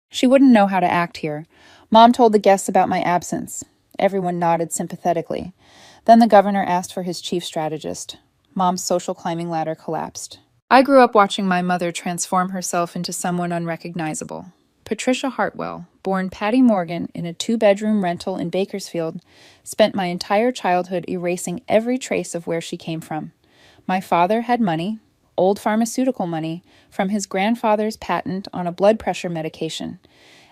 She wouldn't know how to act here. Mom told the guests about my absence. Everyone nodded sympathetically. Then the governor asked for his chief strategist. Mom's social climbing ladder collapsed. I grew up watching my mother transform herself into someone unrecognizable. Patricia Hartwell, born Patty Morgan in a 2-bedroom rental in Bakersfield, spent my entire childhood erasing every trace of where she came from. My father had money, old pharmaceutical money, from his grandfather's patent on a blood pressure medication.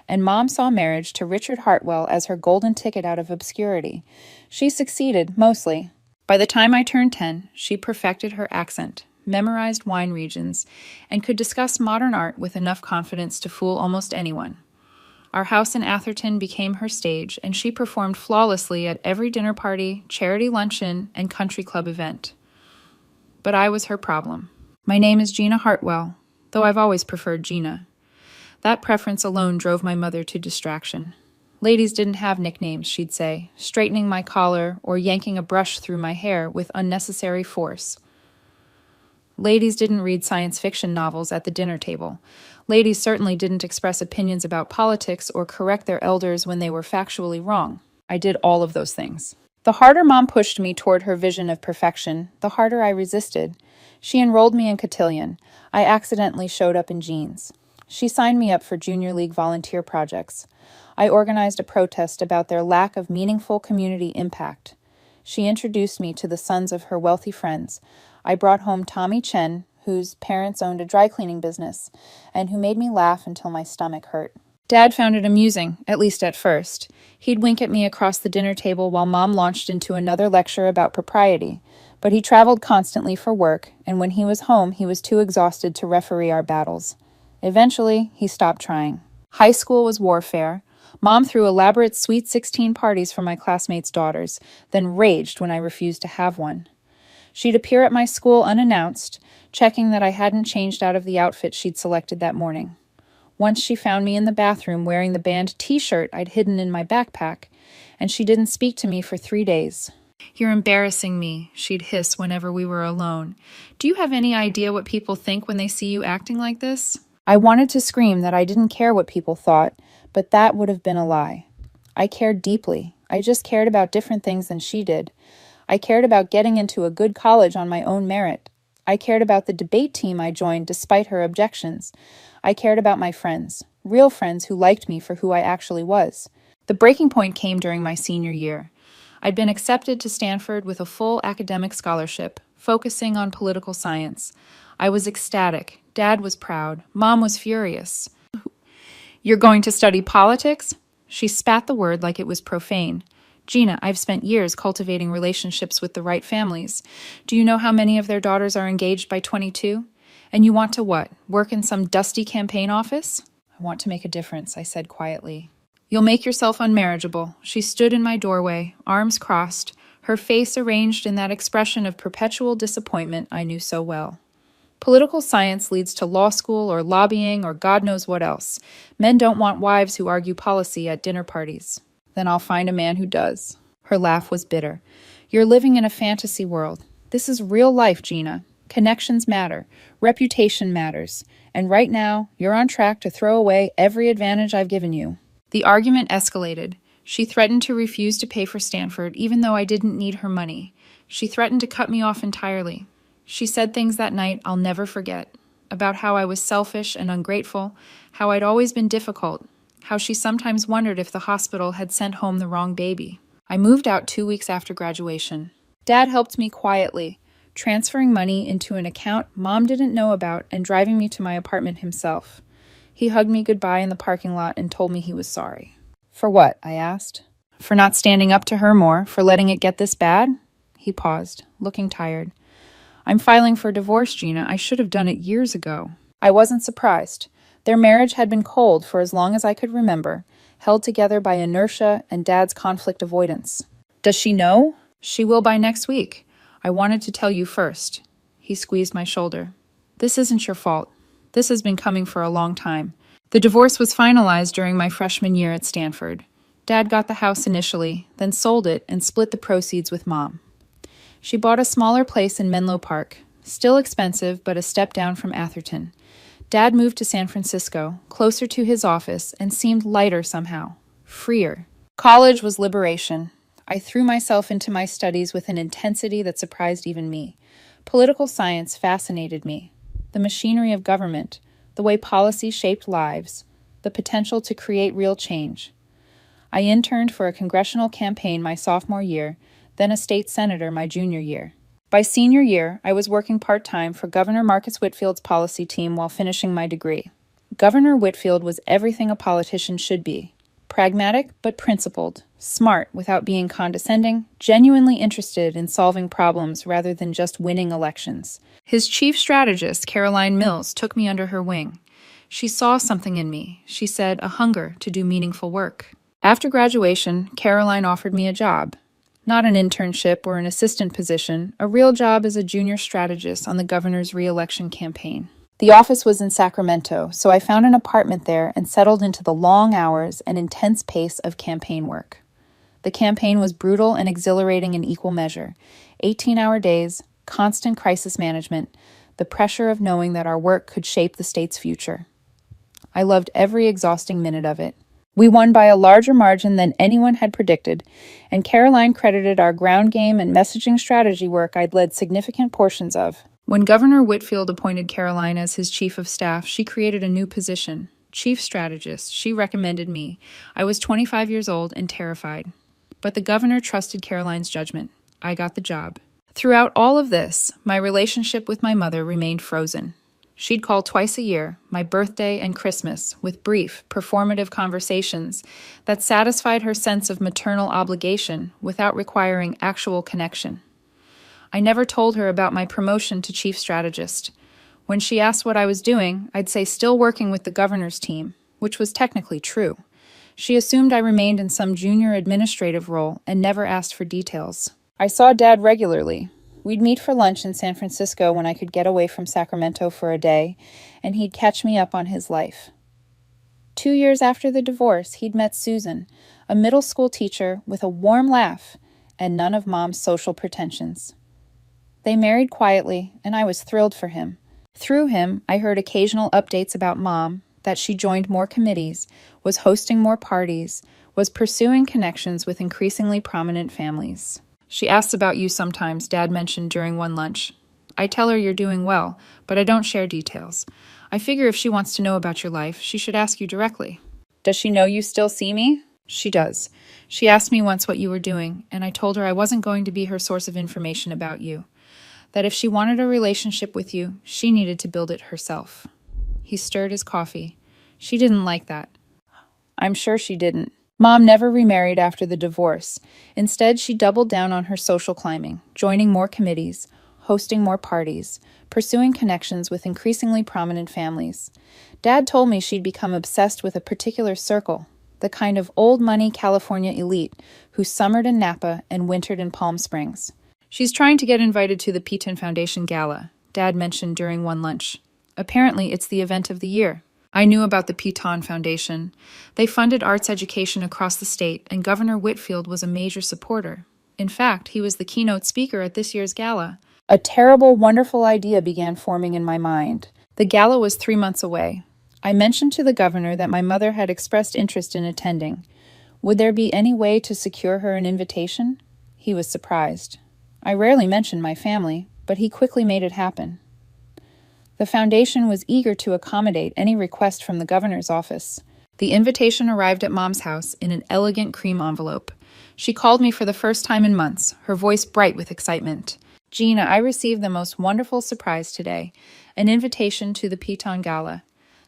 And Mom saw marriage to Richard Hartwell as her golden ticket out of obscurity. She succeeded, mostly. By the time I turned 10, she perfected her accent, memorized wine regions, and could discuss modern art with enough confidence to fool almost anyone. Our house in Atherton became her stage, and she performed flawlessly at every dinner party, charity luncheon, and country club event. But I was her problem. My name is Gina Hartwell, though I've always preferred Gina. That preference alone drove my mother to distraction. Ladies didn't have nicknames, she'd say, straightening my collar or yanking a brush through my hair with unnecessary force. Ladies didn't read science fiction novels at the dinner table. Ladies certainly didn't express opinions about politics or correct their elders when they were factually wrong. I did all of those things. The harder Mom pushed me toward her vision of perfection, the harder I resisted. She enrolled me in cotillion. I accidentally showed up in jeans. She signed me up for Junior League volunteer projects. I organized a protest about their lack of meaningful community impact. She introduced me to the sons of her wealthy friends. I brought home Tommy Chen, whose parents owned a dry cleaning business, and who made me laugh until my stomach hurt. Dad found it amusing, at least at first. He'd wink at me across the dinner table while Mom launched into another lecture about propriety. But he traveled constantly for work, and when he was home, he was too exhausted to referee our battles. Eventually, he stopped trying. High school was warfare. Mom threw elaborate Sweet 16 parties for my classmates' daughters, then raged when I refused to have one. She'd appear at my school unannounced, checking that I hadn't changed out of the outfit she'd selected that morning. Once she found me in the bathroom wearing the band t-shirt I'd hidden in my backpack, and she didn't speak to me for 3 days. "You're embarrassing me," she'd hiss whenever we were alone. "Do you have any idea what people think when they see you acting like this?" I wanted to scream that I didn't care what people thought, but that would have been a lie. I cared deeply. I just cared about different things than she did. I cared about getting into a good college on my own merit. I cared about the debate team I joined despite her objections. I cared about my friends, real friends who liked me for who I actually was. The breaking point came during my senior year. I'd been accepted to Stanford with a full academic scholarship, focusing on political science. I was ecstatic. Dad was proud. Mom was furious. "You're going to study politics?" She spat the word like it was profane. "Gina, I've spent years cultivating relationships with the right families. Do you know how many of their daughters are engaged by 22? And you want to what? Work in some dusty campaign office?" "I want to make a difference," I said quietly. "You'll make yourself unmarriageable." She stood in my doorway, arms crossed, her face arranged in that expression of perpetual disappointment I knew so well. Political science leads to law school or lobbying or God knows what else. Men don't want wives who argue policy at dinner parties. Then I'll find a man who does. Her laugh was bitter. "You're living in a fantasy world. This is real life, Gina. Connections matter. Reputation matters. And right now, you're on track to throw away every advantage I've given you." The argument escalated. She threatened to refuse to pay for Stanford, even though I didn't need her money. She threatened to cut me off entirely. She said things that night I'll never forget, about how I was selfish and ungrateful, how I'd always been difficult, how she sometimes wondered if the hospital had sent home the wrong baby. I moved out 2 weeks after graduation. Dad helped me quietly, transferring money into an account Mom didn't know about and driving me to my apartment himself. He hugged me goodbye in the parking lot and told me he was sorry. "For what?" I asked. "For not standing up to her more, for letting it get this bad?" He paused, looking tired. "I'm filing for divorce, Gina. I should have done it years ago." I wasn't surprised. Their marriage had been cold for as long as I could remember, held together by inertia and Dad's conflict avoidance. "Does she know?" "She will by next week. I wanted to tell you first." He squeezed my shoulder. "This isn't your fault. This has been coming for a long time. The divorce was finalized during my freshman year at Stanford. Dad got the house initially, then sold it and split the proceeds with Mom. She bought a smaller place in Menlo Park, still expensive but a step down from Atherton. Dad moved to San Francisco, closer to his office, and seemed lighter somehow, freer. College was liberation. I threw myself into my studies with an intensity that surprised even me. Political science fascinated me. The machinery of government, the way policy shaped lives, the potential to create real change. I interned for a congressional campaign my sophomore year, then a state senator my junior year. By senior year, I was working part-time for Governor Marcus Whitfield's policy team while finishing my degree. Governor Whitfield was everything a politician should be. Pragmatic but principled, smart without being condescending, genuinely interested in solving problems rather than just winning elections. His chief strategist, Caroline Mills, took me under her wing. She saw something in me, she said, a hunger to do meaningful work. After graduation, Caroline offered me a job. Not an internship or an assistant position, a real job as a junior strategist on the governor's re-election campaign. The office was in Sacramento, so I found an apartment there and settled into the long hours and intense pace of campaign work. The campaign was brutal and exhilarating in equal measure. 18-hour days, constant crisis management, the pressure of knowing that our work could shape the state's future. I loved every exhausting minute of it. We won by a larger margin than anyone had predicted, and Caroline credited our ground game and messaging strategy work I'd led significant portions of. When Governor Whitfield appointed Caroline as his chief of staff, she created a new position, chief strategist. She recommended me. I was 25 years old and terrified. But the governor trusted Caroline's judgment. I got the job. Throughout all of this, my relationship with my mother remained frozen. She'd call twice a year, my birthday and Christmas, with brief, performative conversations that satisfied her sense of maternal obligation without requiring actual connection. I never told her about my promotion to chief strategist. When she asked what I was doing, I'd say still working with the governor's team, which was technically true. She assumed I remained in some junior administrative role and never asked for details. I saw Dad regularly. We'd meet for lunch in San Francisco when I could get away from Sacramento for a day, and he'd catch me up on his life. 2 years after the divorce, he'd met Susan, a middle school teacher with a warm laugh and none of Mom's social pretensions. They married quietly, and I was thrilled for him. Through him, I heard occasional updates about Mom, that she joined more committees, was hosting more parties, was pursuing connections with increasingly prominent families. She asks about you sometimes, Dad mentioned during one lunch. I tell her you're doing well, but I don't share details. I figure if she wants to know about your life, she should ask you directly. Does she know you still see me? She does. She asked me once what you were doing, and I told her I wasn't going to be her source of information about you. That if she wanted a relationship with you, she needed to build it herself. He stirred his coffee. She didn't like that. I'm sure she didn't. Mom never remarried after the divorce. Instead, she doubled down on her social climbing, joining more committees, hosting more parties, pursuing connections with increasingly prominent families. Dad told me she'd become obsessed with a particular circle, the kind of old-money California elite who summered in Napa and wintered in Palm Springs. She's trying to get invited to the Piton Foundation Gala, Dad mentioned during one lunch. Apparently, it's the event of the year. I knew about the Piton Foundation. They funded arts education across the state, and Governor Whitfield was a major supporter. In fact, he was the keynote speaker at this year's gala. A terrible, wonderful idea began forming in my mind. The gala was 3 months away. I mentioned to the governor that my mother had expressed interest in attending. Would there be any way to secure her an invitation? He was surprised. I rarely mentioned my family, but he quickly made it happen. The foundation was eager to accommodate any request from the governor's office. The invitation arrived at Mom's house in an elegant cream envelope. She called me for the first time in months, her voice bright with excitement. Gina, I received the most wonderful surprise today, an invitation to the Piton Gala.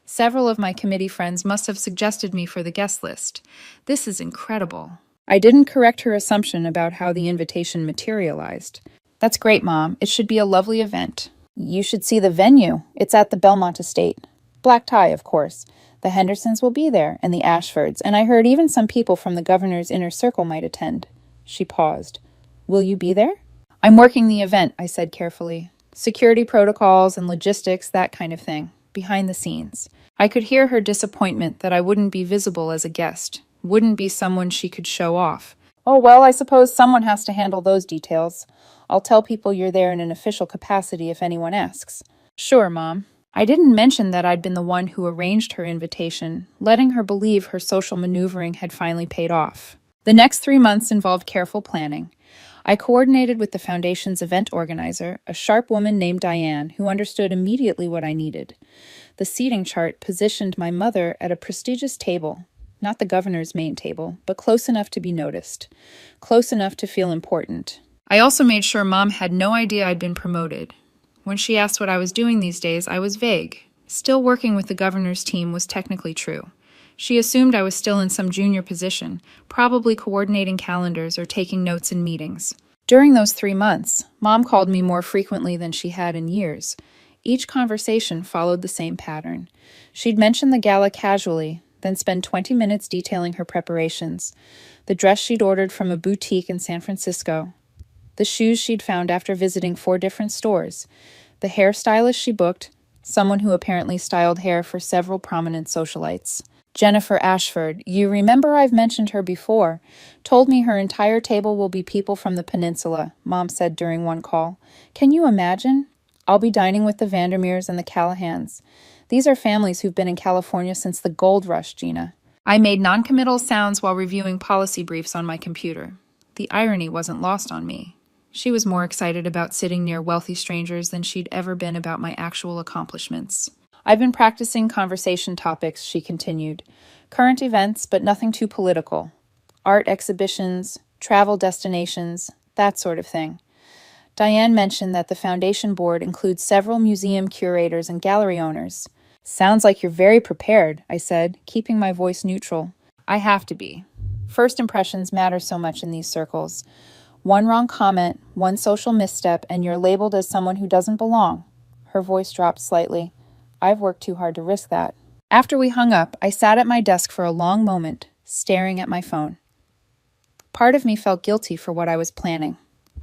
Several of my committee friends must have suggested me for the guest list. This is incredible. I didn't correct her assumption about how the invitation materialized. That's great, Mom. It should be a lovely event. You should see the venue. It's at the Belmont Estate. Black tie, of course. The Hendersons will be there, and the Ashfords, and I heard even some people from the governor's inner circle might attend. She paused. Will you be there? I'm working the event, I said carefully. Security protocols and logistics, that kind of thing. Behind the scenes. I could hear her disappointment that I wouldn't be visible as a guest. Wouldn't be someone she could show off. Oh, well, I suppose someone has to handle those details. I'll tell people you're there in an official capacity if anyone asks. Sure, Mom. I didn't mention that I'd been the one who arranged her invitation, letting her believe her social maneuvering had finally paid off. The next 3 months involved careful planning. I coordinated with the Foundation's event organizer, a sharp woman named Diane, who understood immediately what I needed. The seating chart positioned my mother at a prestigious table, not the governor's main table, but close enough to be noticed, close enough to feel important. I also made sure Mom had no idea I'd been promoted. When she asked what I was doing these days, I was vague. Still working with the governor's team was technically true. She assumed I was still in some junior position, probably coordinating calendars or taking notes in meetings. During those 3 months, Mom called me more frequently than she had in years. Each conversation followed the same pattern. She'd mention the gala casually, then spend 20 minutes detailing her preparations, the dress she'd ordered from a boutique in San Francisco, the shoes she'd found after visiting 4 different stores, the hairstylist she booked, someone who apparently styled hair for several prominent socialites. Jennifer Ashford, you remember I've mentioned her before, told me her entire table will be people from the peninsula, Mom said during one call. Can you imagine? I'll be dining with the Vandermeers and the Callahans. These are families who've been in California since the gold rush, Gina. I made noncommittal sounds while reviewing policy briefs on my computer. The irony wasn't lost on me. She was more excited about sitting near wealthy strangers than she'd ever been about my actual accomplishments. I've been practicing conversation topics, she continued. Current events, but nothing too political. Art exhibitions, travel destinations, that sort of thing. Diane mentioned that the Foundation board includes several museum curators and gallery owners. Sounds like you're very prepared, I said, keeping my voice neutral. I have to be. First impressions matter so much in these circles. One wrong comment, one social misstep, and you're labeled as someone who doesn't belong. Her voice dropped slightly. I've worked too hard to risk that. After we hung up, I sat at my desk for a long moment, staring at my phone. Part of me felt guilty for what I was planning.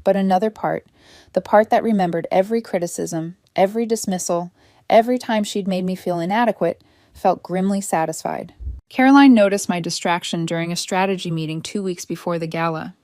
But another part, the part that remembered every criticism, every dismissal, every time she'd made me feel inadequate, felt grimly satisfied. Caroline noticed my distraction during a strategy meeting 2 weeks before the gala.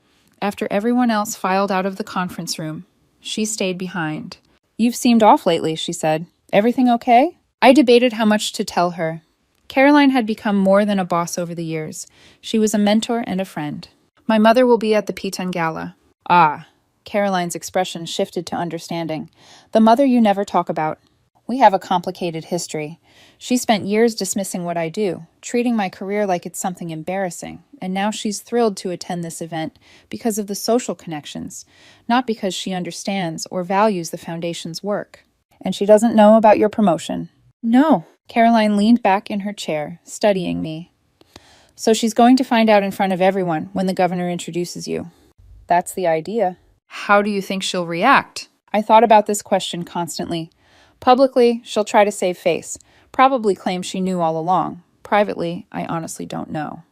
After everyone else filed out of the conference room, she stayed behind. You've seemed off lately, she said. Everything okay? I debated how much to tell her. Caroline had become more than a boss over the years. She was a mentor and a friend. My mother will be at the P10 Gala. Ah, Caroline's expression shifted to understanding. The mother you never talk about. We have a complicated history. She spent years dismissing what I do, treating my career like it's something embarrassing, and now she's thrilled to attend this event because of the social connections, not because she understands or values the Foundation's work. And she doesn't know about your promotion. No. Caroline leaned back in her chair, studying me. So she's going to find out in front of everyone when the governor introduces you. That's the idea. How do you think she'll react? I thought about this question constantly. Publicly, she'll try to save face, probably claim she knew all along. Privately, I honestly don't know.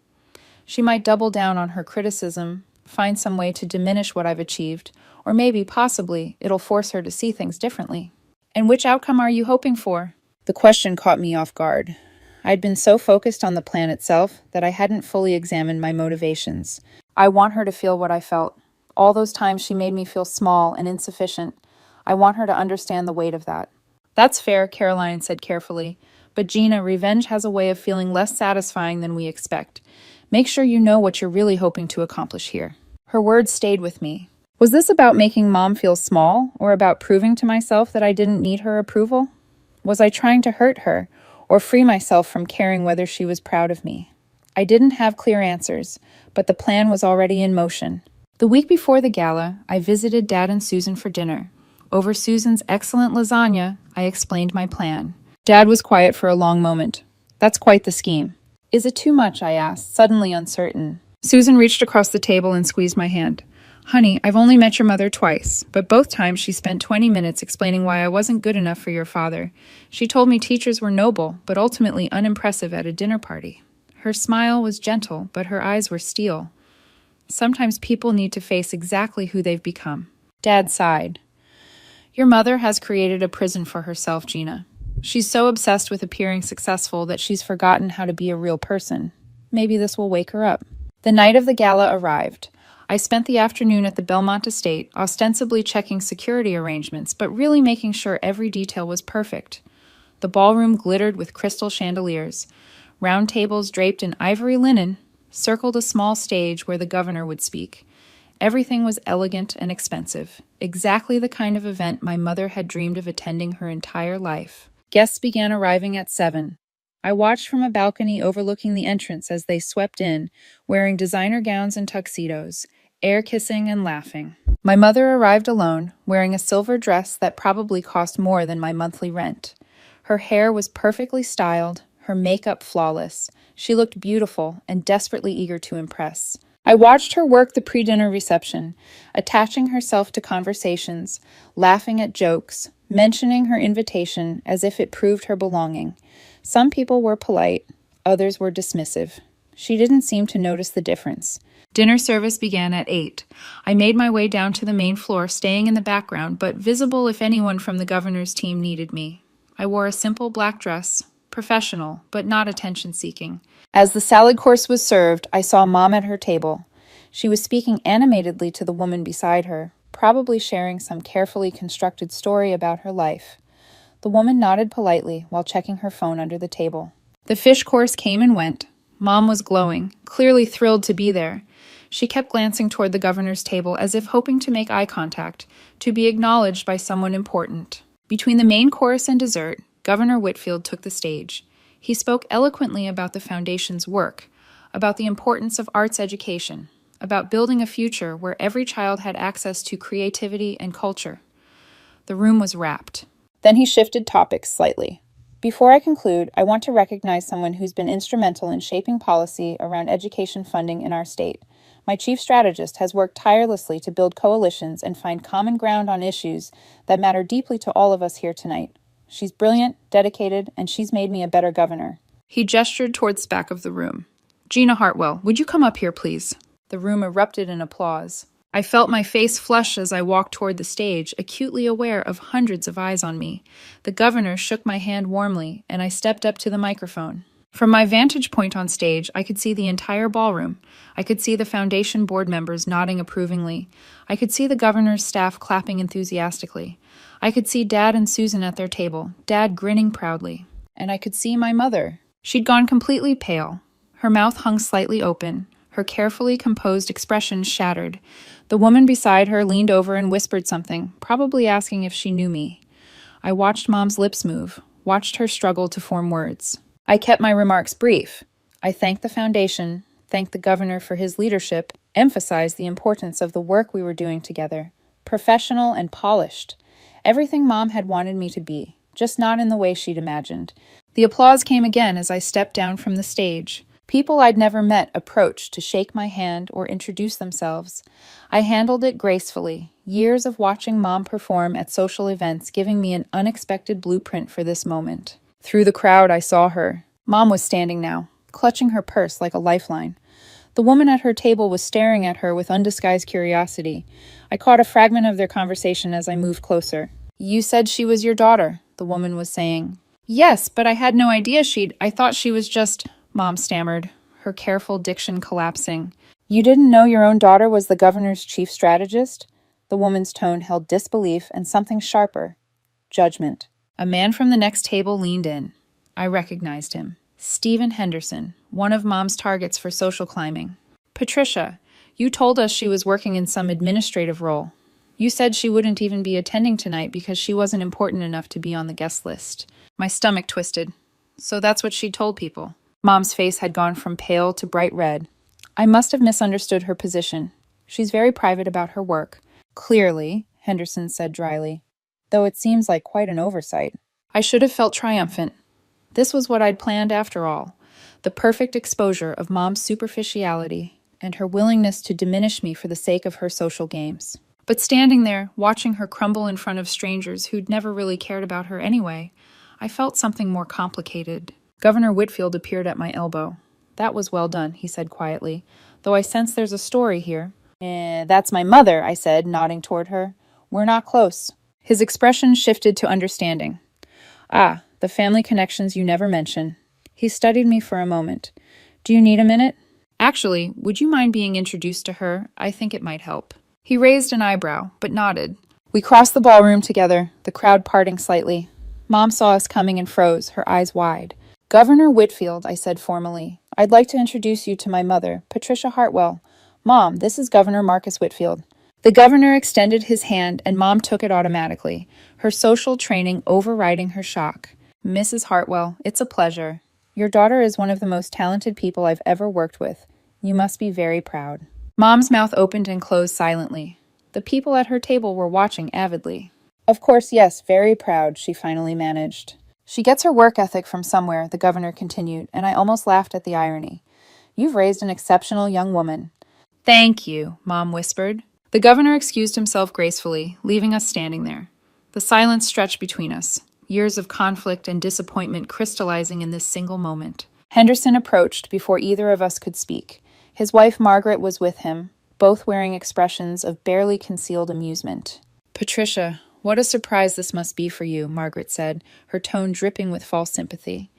She might double down on her criticism, find some way to diminish what I've achieved, or maybe, possibly, it'll force her to see things differently. And which outcome are you hoping for? The question caught me off guard. I'd been so focused on the plan itself that I hadn't fully examined my motivations. I want her to feel what I felt. All those times she made me feel small and insufficient. I want her to understand the weight of that. That's fair, Caroline said carefully. But Gina, revenge has a way of feeling less satisfying than we expect. Make sure you know what you're really hoping to accomplish here. Her words stayed with me. Was this about making Mom feel small, or about proving to myself that I didn't need her approval? Was I trying to hurt her, or free myself from caring whether she was proud of me? I didn't have clear answers, but the plan was already in motion. The week before the gala, I visited Dad and Susan for dinner. Over Susan's excellent lasagna, I explained my plan. Dad was quiet for a long moment. That's quite the scheme. Is it too much? I asked, suddenly uncertain. Susan reached across the table and squeezed my hand. Honey, I've only met your mother twice, but both times she spent 20 minutes explaining why I wasn't good enough for your father. She told me teachers were noble, but ultimately unimpressive at a dinner party. Her smile was gentle, but her eyes were steel. Sometimes people need to face exactly who they've become. Dad sighed. Your mother has created a prison for herself, Gina. She's so obsessed with appearing successful that she's forgotten how to be a real person. Maybe this will wake her up. The night of the gala arrived. I spent the afternoon at the Belmont estate, ostensibly checking security arrangements, but really making sure every detail was perfect. The ballroom glittered with crystal chandeliers. Round tables draped in ivory linen circled a small stage where the governor would speak. Everything was elegant and expensive, exactly the kind of event my mother had dreamed of attending her entire life. Guests began arriving at 7. I watched from a balcony overlooking the entrance as they swept in, wearing designer gowns and tuxedos, air-kissing and laughing. My mother arrived alone, wearing a silver dress that probably cost more than my monthly rent. Her hair was perfectly styled, her makeup flawless. She looked beautiful and desperately eager to impress. I watched her work the pre-dinner reception, attaching herself to conversations, laughing at jokes, mentioning her invitation as if it proved her belonging. Some people were polite, others were dismissive. She didn't seem to notice the difference. Dinner service began at 8. I made my way down to the main floor, staying in the background, but visible if anyone from the governor's team needed me. I wore a simple black dress, professional, but not attention-seeking. As the salad course was served, I saw Mom at her table. She was speaking animatedly to the woman beside her, probably sharing some carefully constructed story about her life. The woman nodded politely while checking her phone under the table. The fish course came and went. Mom was glowing, clearly thrilled to be there. She kept glancing toward the governor's table as if hoping to make eye contact, to be acknowledged by someone important. Between the main course and dessert, Governor Whitfield took the stage. He spoke eloquently about the Foundation's work, about the importance of arts education, about building a future where every child had access to creativity and culture. The room was rapt. Then he shifted topics slightly. Before I conclude, I want to recognize someone who's been instrumental in shaping policy around education funding in our state. My chief strategist has worked tirelessly to build coalitions and find common ground on issues that matter deeply to all of us here tonight. She's brilliant, dedicated, and she's made me a better governor. He gestured towards the back of the room. Gina Hartwell, would you come up here, please? The room erupted in applause. I felt my face flush as I walked toward the stage, acutely aware of hundreds of eyes on me. The governor shook my hand warmly, and I stepped up to the microphone. From my vantage point on stage, I could see the entire ballroom. I could see the Foundation board members nodding approvingly. I could see the governor's staff clapping enthusiastically. I could see Dad and Susan at their table, Dad grinning proudly. And I could see my mother. She'd gone completely pale. Her mouth hung slightly open, her carefully composed expression shattered. The woman beside her leaned over and whispered something, probably asking if she knew me. I watched Mom's lips move, watched her struggle to form words. I kept my remarks brief. I thanked the Foundation, thanked the governor for his leadership, emphasized the importance of the work we were doing together. Professional and polished. Everything Mom had wanted me to be, just not in the way she'd imagined. The applause came again as I stepped down from the stage. People I'd never met approached to shake my hand or introduce themselves. I handled it gracefully, years of watching Mom perform at social events giving me an unexpected blueprint for this moment. Through the crowd, I saw her. Mom was standing now, clutching her purse like a lifeline. The woman at her table was staring at her with undisguised curiosity. I caught a fragment of their conversation as I moved closer. "You said she was your daughter," the woman was saying. "Yes, but I had no idea I thought she was just..." Mom stammered, her careful diction collapsing. "You didn't know your own daughter was the governor's chief strategist?" The woman's tone held disbelief and something sharper. Judgment. A man from the next table leaned in. I recognized him. Stephen Henderson, one of Mom's targets for social climbing. "Patricia, you told us she was working in some administrative role. You said she wouldn't even be attending tonight because she wasn't important enough to be on the guest list." My stomach twisted. So that's what she told people. Mom's face had gone from pale to bright red. I must have misunderstood her position. She's very private about her work. "Clearly," Henderson said dryly, "though it seems like quite an oversight." I should have felt triumphant. This was what I'd planned after all. The perfect exposure of Mom's superficiality and her willingness to diminish me for the sake of her social games. But standing there, watching her crumble in front of strangers who'd never really cared about her anyway, I felt something more complicated. Governor Whitfield appeared at my elbow. "That was well done," he said quietly, "though I sense there's a story here." That's my mother," I said, nodding toward her. "We're not close." His expression shifted to understanding. "Ah, the family connections you never mention." He studied me for a moment. "Do you need a minute?" "Actually, would you mind being introduced to her? I think it might help." He raised an eyebrow, but nodded. We crossed the ballroom together, the crowd parting slightly. Mom saw us coming and froze, her eyes wide. Governor Whitfield, I said formally. I'd like to introduce you to my mother, Patricia Hartwell. Mom, this is Governor Marcus Whitfield. The governor extended his hand, and Mom took it automatically, her social training overriding her shock. Mrs. Hartwell, it's a pleasure. Your daughter is one of the most talented people I've ever worked with. You must be very proud. Mom's mouth opened and closed silently. The people at her table were watching avidly. Of course, yes, very proud, she finally managed. She gets her work ethic from somewhere, the governor continued, and I almost laughed at the irony. You've raised an exceptional young woman. Thank you, Mom whispered. The governor excused himself gracefully, leaving us standing there. The silence stretched between us, years of conflict and disappointment crystallizing in this single moment. Henderson approached before either of us could speak. His wife Margaret was with him, both wearing expressions of barely concealed amusement. Patricia, what a surprise this must be for you, Margaret said, her tone dripping with false sympathy.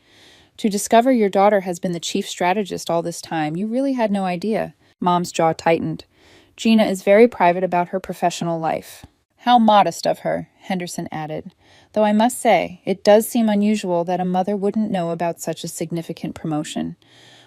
To discover your daughter has been the chief strategist all this time, you really had no idea. Mom's jaw tightened. Gina is very private about her professional life. How modest of her, Henderson added. Though I must say, it does seem unusual that a mother wouldn't know about such a significant promotion.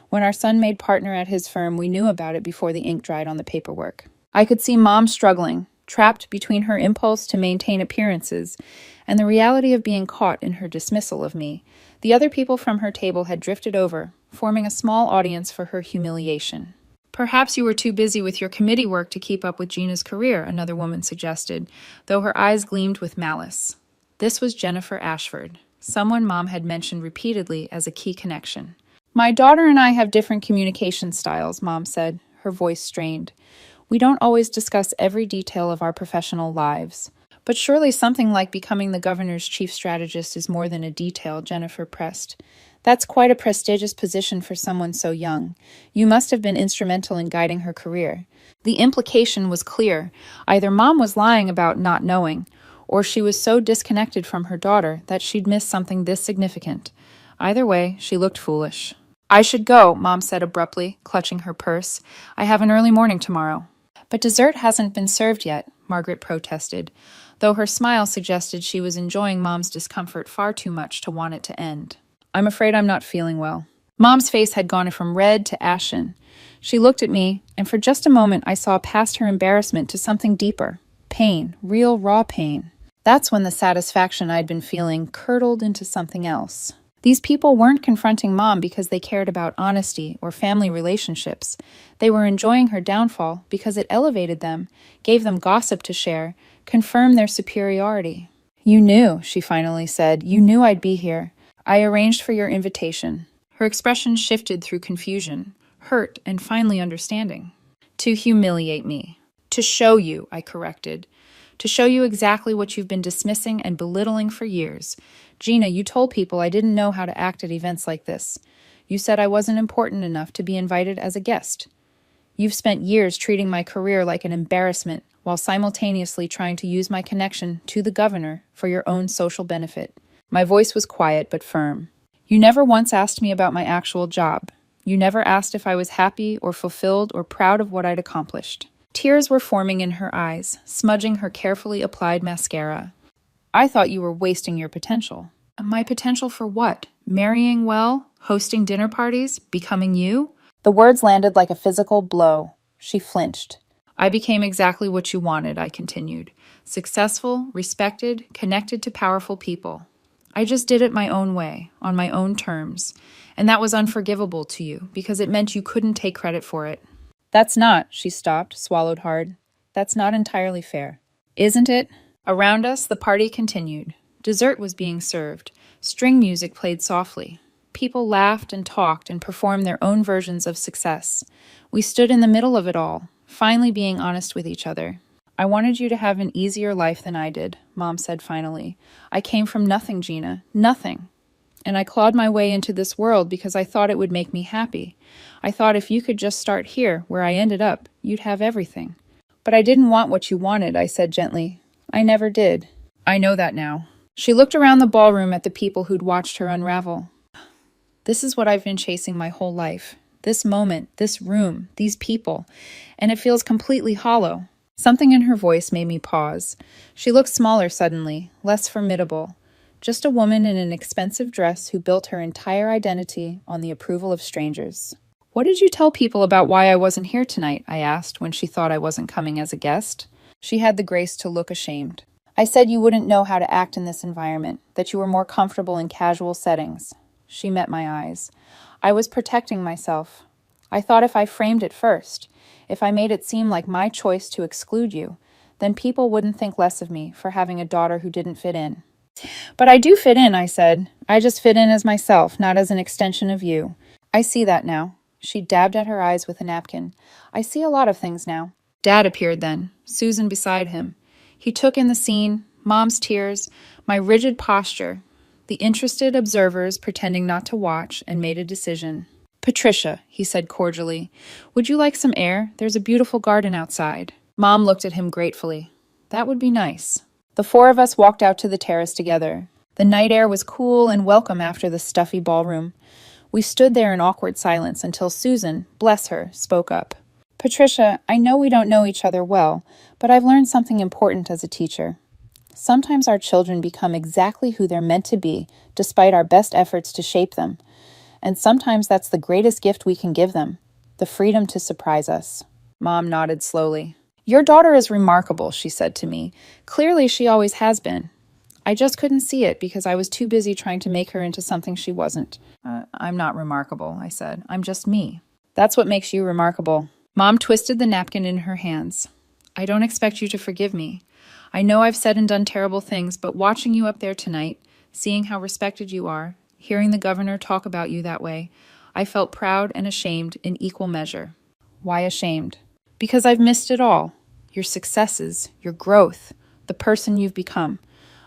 When our son made partner at his firm, we knew about it before the ink dried on the paperwork. I could see Mom struggling, trapped between her impulse to maintain appearances and the reality of being caught in her dismissal of me. The other people from her table had drifted over, forming a small audience for her humiliation. Perhaps you were too busy with your committee work to keep up with Gina's career, another woman suggested, though her eyes gleamed with malice. This was Jennifer Ashford, someone Mom had mentioned repeatedly as a key connection. My daughter and I have different communication styles, Mom said, her voice strained. We don't always discuss every detail of our professional lives. But surely something like becoming the governor's chief strategist is more than a detail, Jennifer pressed. That's quite a prestigious position for someone so young. You must have been instrumental in guiding her career. The implication was clear. Either Mom was lying about not knowing, or she was so disconnected from her daughter that she'd missed something this significant. Either way, she looked foolish. I should go, Mom said abruptly, clutching her purse. I have an early morning tomorrow. But dessert hasn't been served yet, Margaret protested, though her smile suggested she was enjoying Mom's discomfort far too much to want it to end. I'm afraid I'm not feeling well. Mom's face had gone from red to ashen. She looked at me, and for just a moment I saw past her embarrassment to something deeper. Pain, real raw pain. That's when the satisfaction I'd been feeling curdled into something else. These people weren't confronting Mom because they cared about honesty or family relationships. They were enjoying her downfall because it elevated them, gave them gossip to share, confirmed their superiority. You knew, she finally said. You knew I'd be here. I arranged for your invitation. Her expression shifted through confusion, hurt, and finally understanding. To humiliate me. To show you, I corrected. To show you exactly what you've been dismissing and belittling for years. Gina, you told people I didn't know how to act at events like this. You said I wasn't important enough to be invited as a guest. You've spent years treating my career like an embarrassment while simultaneously trying to use my connection to the governor for your own social benefit. My voice was quiet but firm. You never once asked me about my actual job. You never asked if I was happy or fulfilled or proud of what I'd accomplished. Tears were forming in her eyes, smudging her carefully applied mascara. I thought you were wasting your potential. My potential for what? Marrying well? Hosting dinner parties? Becoming you? The words landed like a physical blow. She flinched. I became exactly what you wanted, I continued. Successful, respected, connected to powerful people. I just did it my own way, on my own terms. And that was unforgivable to you, because it meant you couldn't take credit for it. That's not, she stopped, swallowed hard. That's not entirely fair. Isn't it? Around us, the party continued. Dessert was being served. String music played softly. People laughed and talked and performed their own versions of success. We stood in the middle of it all, finally being honest with each other. I wanted you to have an easier life than I did, Mom said finally. I came from nothing, Gina. Nothing. And I clawed my way into this world because I thought it would make me happy. I thought if you could just start here, where I ended up, you'd have everything. But I didn't want what you wanted, I said gently. I never did. I know that now. She looked around the ballroom at the people who'd watched her unravel. This is what I've been chasing my whole life. This moment, this room, these people. And it feels completely hollow. Something in her voice made me pause. She looked smaller suddenly, less formidable. Just a woman in an expensive dress who built her entire identity on the approval of strangers. "What did you tell people about why I wasn't here tonight?" I asked when she thought I wasn't coming as a guest. She had the grace to look ashamed. "I said you wouldn't know how to act in this environment, that you were more comfortable in casual settings." She met my eyes. "I was protecting myself. I thought if I framed it first, if I made it seem like my choice to exclude you, then people wouldn't think less of me for having a daughter who didn't fit in." "But I do fit in," I said. "I just fit in as myself, not as an extension of you." "I see that now." She dabbed at her eyes with a napkin. "I see a lot of things now." Dad appeared then, Susan beside him. He took in the scene, Mom's tears, my rigid posture, the interested observers pretending not to watch, and made a decision. "Patricia," he said cordially, "would you like some air? There's a beautiful garden outside." Mom looked at him gratefully. "That would be nice." The four of us walked out to the terrace together. The night air was cool and welcome after the stuffy ballroom. We stood there in awkward silence until Susan, bless her, spoke up. "Patricia, I know we don't know each other well, but I've learned something important as a teacher. Sometimes our children become exactly who they're meant to be, despite our best efforts to shape them. And sometimes that's the greatest gift we can give them, the freedom to surprise us." Mom nodded slowly. "Your daughter is remarkable," she said to me. "Clearly she always has been. I just couldn't see it because I was too busy trying to make her into something she wasn't." I'm not remarkable," I said. "I'm just me." "That's what makes you remarkable." Mom twisted the napkin in her hands. "I don't expect you to forgive me. I know I've said and done terrible things, but watching you up there tonight, seeing how respected you are, hearing the governor talk about you that way, I felt proud and ashamed in equal measure." "Why ashamed?" "Because I've missed it all. Your successes, your growth, the person you've become.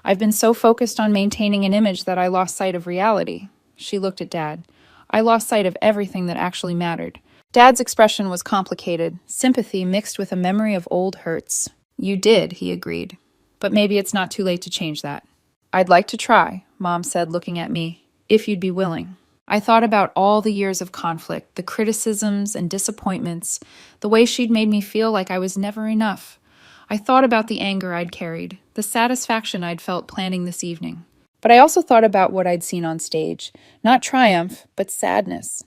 I've been so focused on maintaining an image that I lost sight of reality." She looked at Dad. "I lost sight of everything that actually mattered." Dad's expression was complicated, sympathy mixed with a memory of old hurts. "You did," he agreed. "But maybe it's not too late to change that." "I'd like to try," Mom said, looking at me, "if you'd be willing." I thought about all the years of conflict, the criticisms and disappointments, the way she'd made me feel like I was never enough. I thought about the anger I'd carried, the satisfaction I'd felt planning this evening. But I also thought about what I'd seen on stage. Not triumph, but sadness.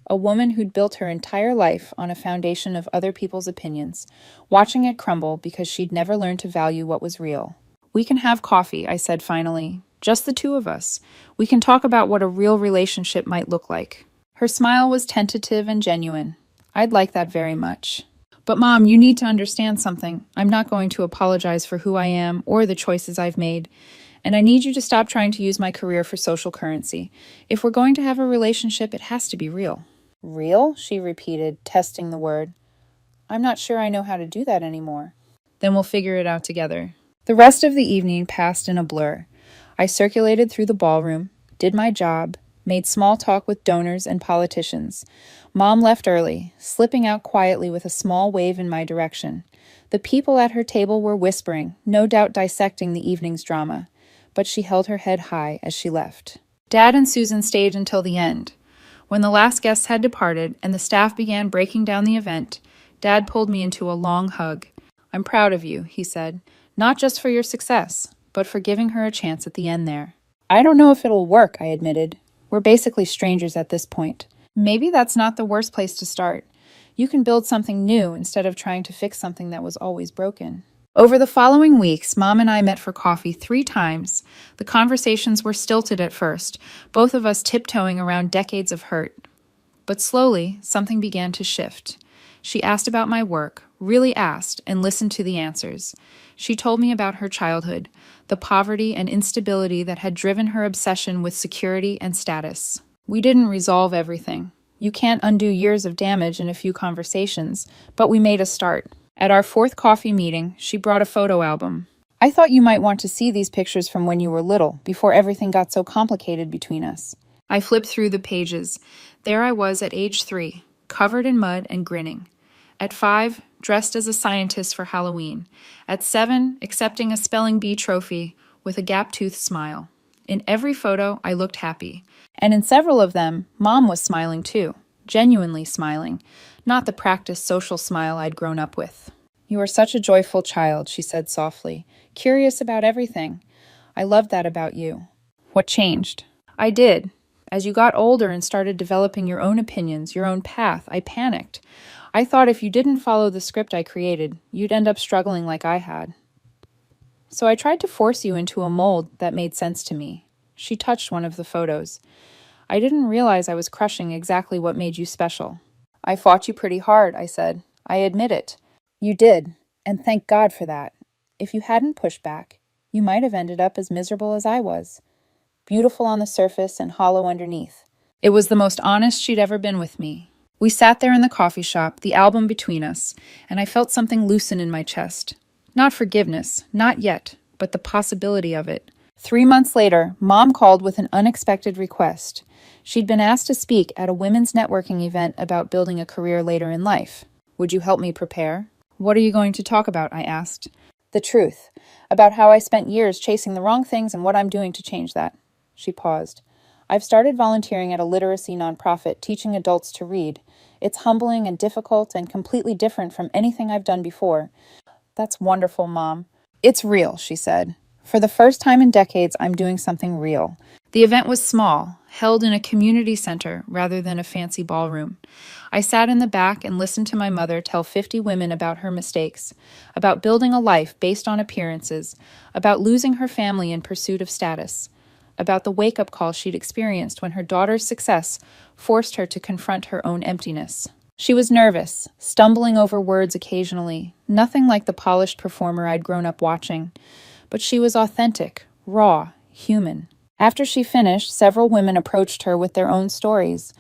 A woman who'd built her entire life on a foundation of other people's opinions, watching it crumble because she'd never learned to value what was real. "We can have coffee," I said finally. "Just the two of us. We can talk about what a real relationship might look like." Her smile was tentative and genuine. "I'd like that very much. But Mom, you need to understand something. I'm not going to apologize for who I am or the choices I've made. And I need you to stop trying to use my career for social currency. If we're going to have a relationship, it has to be real." "Real?" she repeated, testing the word. "I'm not sure I know how to do that anymore." "Then we'll figure it out together." The rest of the evening passed in a blur. I circulated through the ballroom, did my job, made small talk with donors and politicians. Mom left early, slipping out quietly with a small wave in my direction. The people at her table were whispering, no doubt dissecting the evening's drama, but she held her head high as she left. Dad and Susan stayed until the end. When the last guests had departed and the staff began breaking down the event, Dad pulled me into a long hug. "I'm proud of you," he said, "not just for your success, but for giving her a chance at the end there." "I don't know if it'll work," I admitted. "We're basically strangers at this point." "Maybe that's not the worst place to start. You can build something new instead of trying to fix something that was always broken." Over the following weeks, Mom and I met for coffee 3 times. The conversations were stilted at first, both of us tiptoeing around decades of hurt. But slowly, something began to shift. She asked about my work, really asked, and listened to the answers. She told me about her childhood, the poverty and instability that had driven her obsession with security and status. We didn't resolve everything. You can't undo years of damage in a few conversations, but we made a start. At our 4th coffee meeting, she brought a photo album. "I thought you might want to see these pictures from when you were little, before everything got so complicated between us." I flipped through the pages. There I was at age 3, covered in mud and grinning. At 5, dressed as a scientist for Halloween. At 7, accepting a spelling bee trophy with a gap-toothed smile. In every photo, I looked happy. And in several of them, Mom was smiling too, genuinely smiling, not the practiced social smile I'd grown up with. "You are such a joyful child," she said softly, "curious about everything. I loved that about you." What changed? I did. As you got older and started developing your own opinions, your own path, I panicked. I thought if you didn't follow the script I created, you'd end up struggling like I had. So I tried to force you into a mold that made sense to me. She touched one of the photos. I didn't realize I was crushing exactly what made you special. I fought you pretty hard, I said. I admit it. You did, and thank God for that. If you hadn't pushed back, you might have ended up as miserable as I was. Beautiful on the surface and hollow underneath. It was the most honest she'd ever been with me. We sat there in the coffee shop, the album between us, and I felt something loosen in my chest. Not forgiveness, not yet, but the possibility of it. 3 months later, Mom called with an unexpected request. She'd been asked to speak at a women's networking event about building a career later in life. Would you help me prepare? What are you going to talk about? I asked. The truth, about how I spent years chasing the wrong things and what I'm doing to change that. She paused. I've started volunteering at a literacy nonprofit teaching adults to read. It's humbling and difficult and completely different from anything I've done before. That's wonderful, Mom. It's real, she said. For the first time in decades, I'm doing something real. The event was small, held in a community center rather than a fancy ballroom. I sat in the back and listened to my mother tell 50 women about her mistakes, about building a life based on appearances, about losing her family in pursuit of status, about the wake-up call she'd experienced when her daughter's success forced her to confront her own emptiness. She was nervous, stumbling over words occasionally, nothing like the polished performer I'd grown up watching. But she was authentic, raw, human. After she finished, several women approached her with their own stories.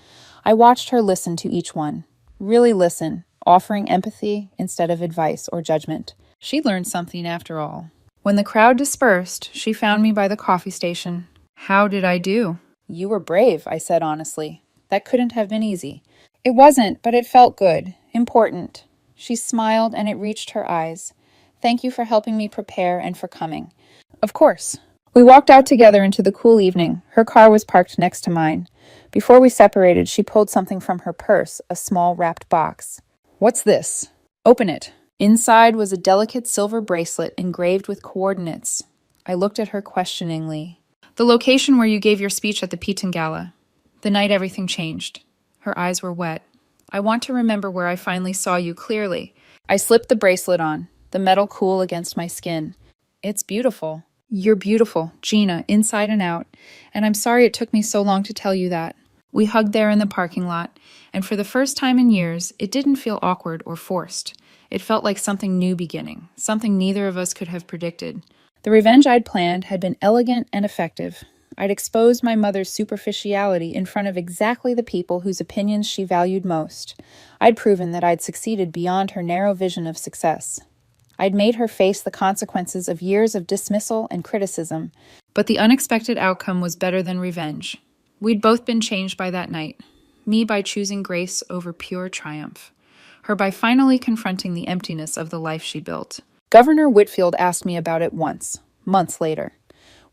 I watched her listen to each one. Really listen, offering empathy instead of advice or judgment. She learned something after all. When the crowd dispersed, she found me by the coffee station. How did I do? You were brave, I said honestly. That couldn't have been easy. It wasn't, but it felt good, important. She smiled and it reached her eyes. Thank you for helping me prepare and for coming. Of course. We walked out together into the cool evening. Her car was parked next to mine. Before we separated, she pulled something from her purse, a small wrapped box. What's this? Open it. Inside was a delicate silver bracelet engraved with coordinates. I looked at her questioningly. The location where you gave your speech at the Piton Gala. The night everything changed. Her eyes were wet. I want to remember where I finally saw you clearly. I slipped the bracelet on, the metal cool against my skin. It's beautiful. You're beautiful, Gina, inside and out, and I'm sorry it took me so long to tell you that. We hugged there in the parking lot, and for the first time in years, it didn't feel awkward or forced. It felt like something new beginning, something neither of us could have predicted. The revenge I'd planned had been elegant and effective. I'd exposed my mother's superficiality in front of exactly the people whose opinions she valued most. I'd proven that I'd succeeded beyond her narrow vision of success. I'd made her face the consequences of years of dismissal and criticism, but the unexpected outcome was better than revenge. We'd both been changed by that night. Me by choosing grace over pure triumph. Her by finally confronting the emptiness of the life she built. Governor Whitfield asked me about it once, months later.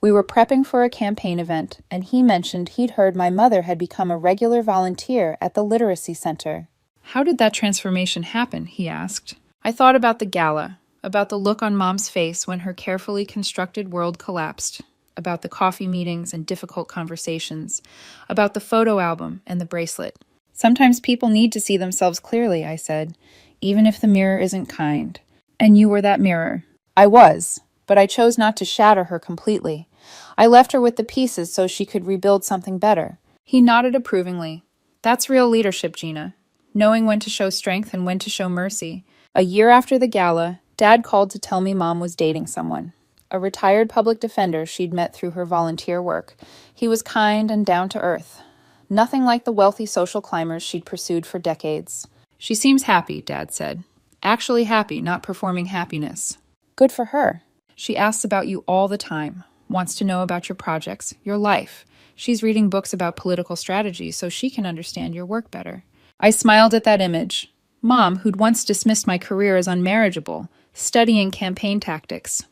We were prepping for a campaign event, and he mentioned he'd heard my mother had become a regular volunteer at the Literacy Center. How did that transformation happen? He asked. I thought about the gala, about the look on Mom's face when her carefully constructed world collapsed, about the coffee meetings and difficult conversations, about the photo album and the bracelet. Sometimes people need to see themselves clearly, I said, even if the mirror isn't kind. And you were that mirror. I was, but I chose not to shatter her completely. I left her with the pieces so she could rebuild something better. He nodded approvingly. That's real leadership, Gina. Knowing when to show strength and when to show mercy. A year after the gala, Dad called to tell me Mom was dating someone. A retired public defender she'd met through her volunteer work. He was kind and down to earth. Nothing like the wealthy social climbers she'd pursued for decades. She seems happy, Dad said. Actually happy, not performing happiness. Good for her. She asks about you all the time. Wants to know about your projects, your life. She's reading books about political strategy so she can understand your work better. I smiled at that image. Mom, who'd once dismissed my career as unmarriageable, studying campaign tactics.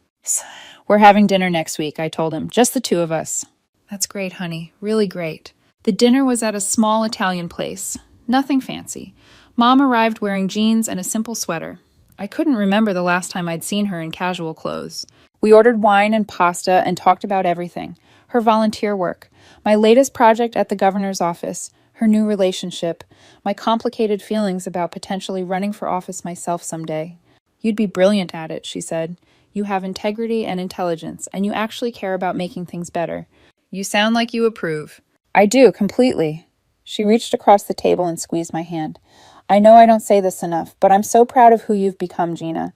We're having dinner next week, I told him. Just the two of us. That's great, honey. Really great. The dinner was at a small Italian place. Nothing fancy. Mom arrived wearing jeans and a simple sweater. I couldn't remember the last time I'd seen her in casual clothes. We ordered wine and pasta and talked about everything. her volunteer work, my latest project at the governor's office, her new relationship, my complicated feelings about potentially running for office myself someday. You'd be brilliant at it, she said. You have integrity and intelligence, and you actually care about making things better. You sound like you approve. I do, completely. She reached across the table and squeezed my hand. I know I don't say this enough, but I'm so proud of who you've become, Gina.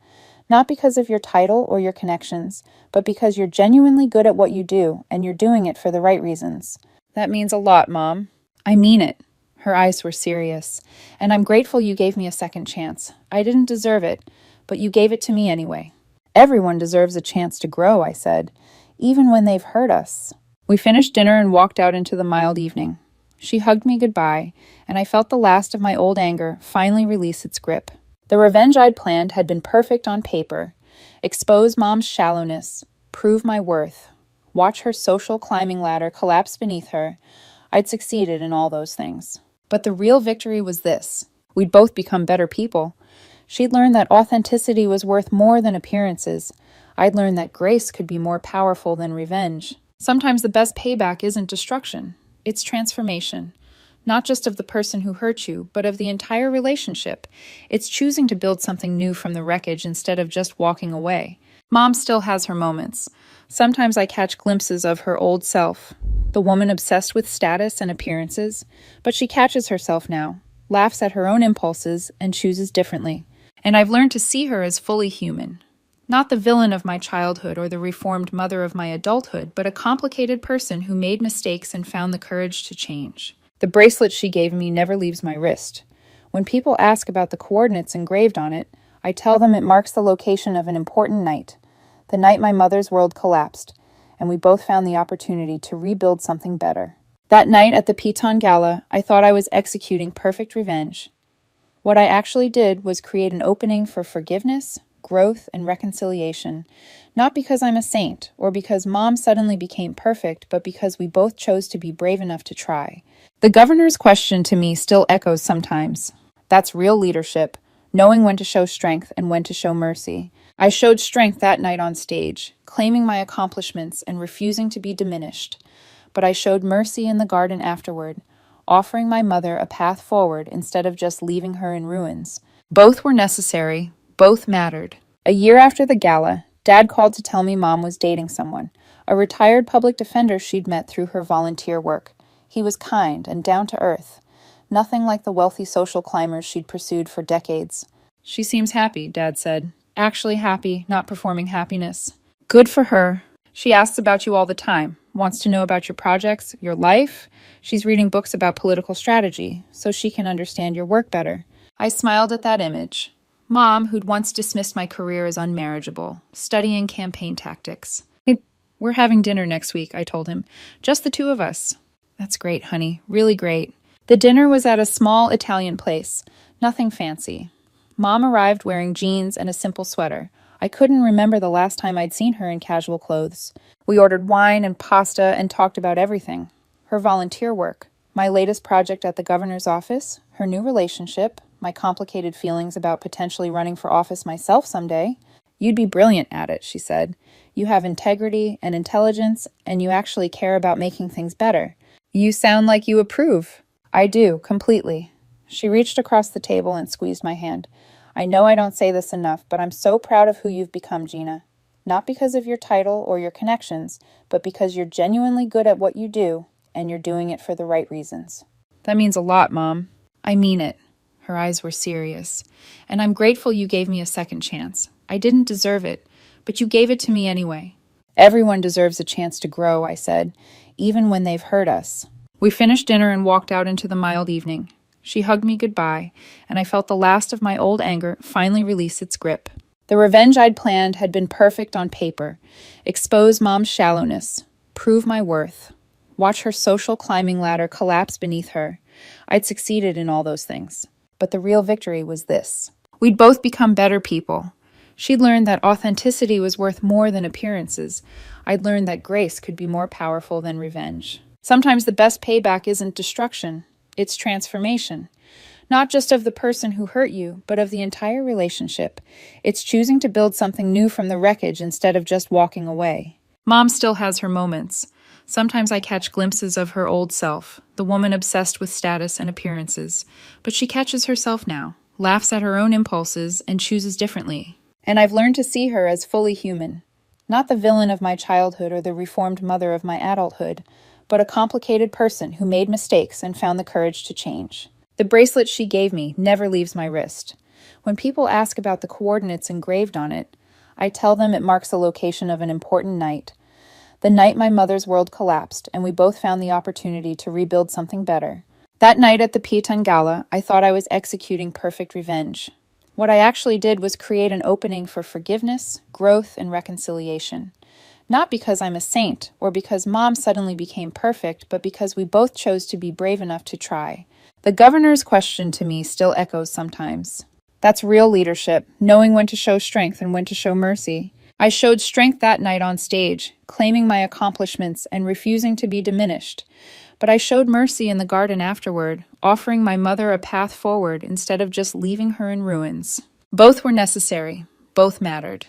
Not because of your title or your connections, but because you're genuinely good at what you do, and you're doing it for the right reasons. That means a lot, Mom. I mean it. Her eyes were serious. And I'm grateful you gave me a second chance. I didn't deserve it, but you gave it to me anyway. Everyone deserves a chance to grow, I said, even when they've hurt us. We finished dinner and walked out into the mild evening. She hugged me goodbye, and I felt the last of my old anger finally release its grip. The revenge I'd planned had been perfect on paper. Expose Mom's shallowness, prove my worth, watch her social climbing ladder collapse beneath her. I'd succeeded in all those things. But the real victory was this. We'd both become better people. She'd learned that authenticity was worth more than appearances. I'd learned that grace could be more powerful than revenge. Sometimes the best payback isn't destruction. It's transformation. Not just of the person who hurt you, but of the entire relationship. It's choosing to build something new from the wreckage instead of just walking away. Mom still has her moments. Sometimes I catch glimpses of her old self, the woman obsessed with status and appearances, but she catches herself now, laughs at her own impulses, and chooses differently. And I've learned to see her as fully human. Not the villain of my childhood or the reformed mother of my adulthood, but a complicated person who made mistakes and found the courage to change. The bracelet she gave me never leaves my wrist. When people ask about the coordinates engraved on it, I tell them it marks the location of an important night, the night my mother's world collapsed, and we both found the opportunity to rebuild something better. That night at the Piton Gala, I thought I was executing perfect revenge. What I actually did was create an opening for forgiveness, growth, and reconciliation, not because I'm a saint or because Mom suddenly became perfect, but because we both chose to be brave enough to try. The governor's question to me still echoes sometimes. That's real leadership, knowing when to show strength and when to show mercy. I showed strength that night on stage, claiming my accomplishments and refusing to be diminished. But I showed mercy in the garden afterward, offering my mother a path forward instead of just leaving her in ruins. Both were necessary, both mattered. A year after the gala, Dad called to tell me Mom was dating someone, a retired public defender she'd met through her volunteer work. He was kind and down to earth, nothing like the wealthy social climbers she'd pursued for decades. She seems happy, Dad said. Actually happy, not performing happiness. Good for her. She asks about you all the time, wants to know about your projects, your life. She's reading books about political strategy, so she can understand your work better. I smiled at that image. Mom, who'd once dismissed my career as unmarriageable, studying campaign tactics. Hey, we're having dinner next week, I told him. Just the two of us. That's great, honey. Really great. The dinner was at a small Italian place. Nothing fancy. Mom arrived wearing jeans and a simple sweater. I couldn't remember the last time I'd seen her in casual clothes. We ordered wine and pasta and talked about everything. Her volunteer work, my latest project at the governor's office, her new relationship, my complicated feelings about potentially running for office myself someday. You'd be brilliant at it, she said. You have integrity and intelligence, and you actually care about making things better. You sound like you approve. I do, completely. She reached across the table and squeezed my hand. I know I don't say this enough, but I'm so proud of who you've become, Gina. Not because of your title or your connections, but because you're genuinely good at what you do, and you're doing it for the right reasons. That means a lot, Mom. I mean it. Her eyes were serious. And I'm grateful you gave me a second chance. I didn't deserve it, but you gave it to me anyway. Everyone deserves a chance to grow, I said, even when they've hurt us. We finished dinner and walked out into the mild evening. She hugged me goodbye, and I felt the last of my old anger finally release its grip. The revenge I'd planned had been perfect on paper. Expose Mom's shallowness, prove my worth, watch her social climbing ladder collapse beneath her. I'd succeeded in all those things. But the real victory was this. We'd both become better people. She'd learned that authenticity was worth more than appearances. I'd learned that grace could be more powerful than revenge. Sometimes the best payback isn't destruction. It's transformation. Not just of the person who hurt you, but of the entire relationship. It's choosing to build something new from the wreckage instead of just walking away. Mom still has her moments. Sometimes I catch glimpses of her old self, the woman obsessed with status and appearances, but she catches herself now, laughs at her own impulses, and chooses differently. And I've learned to see her as fully human. Not the villain of my childhood or the reformed mother of my adulthood, but a complicated person who made mistakes and found the courage to change. The bracelet she gave me never leaves my wrist. When people ask about the coordinates engraved on it, I tell them it marks the location of an important night. The night my mother's world collapsed and we both found the opportunity to rebuild something better. That night at the Pitan Gala, I thought I was executing perfect revenge. What I actually did was create an opening for forgiveness, growth, and reconciliation. Not because I'm a saint or because Mom suddenly became perfect, but because we both chose to be brave enough to try. The governor's question to me still echoes sometimes. That's real leadership, knowing when to show strength and when to show mercy. I showed strength that night on stage, claiming my accomplishments and refusing to be diminished. But I showed mercy in the garden afterward, offering my mother a path forward instead of just leaving her in ruins. Both were necessary. Both mattered.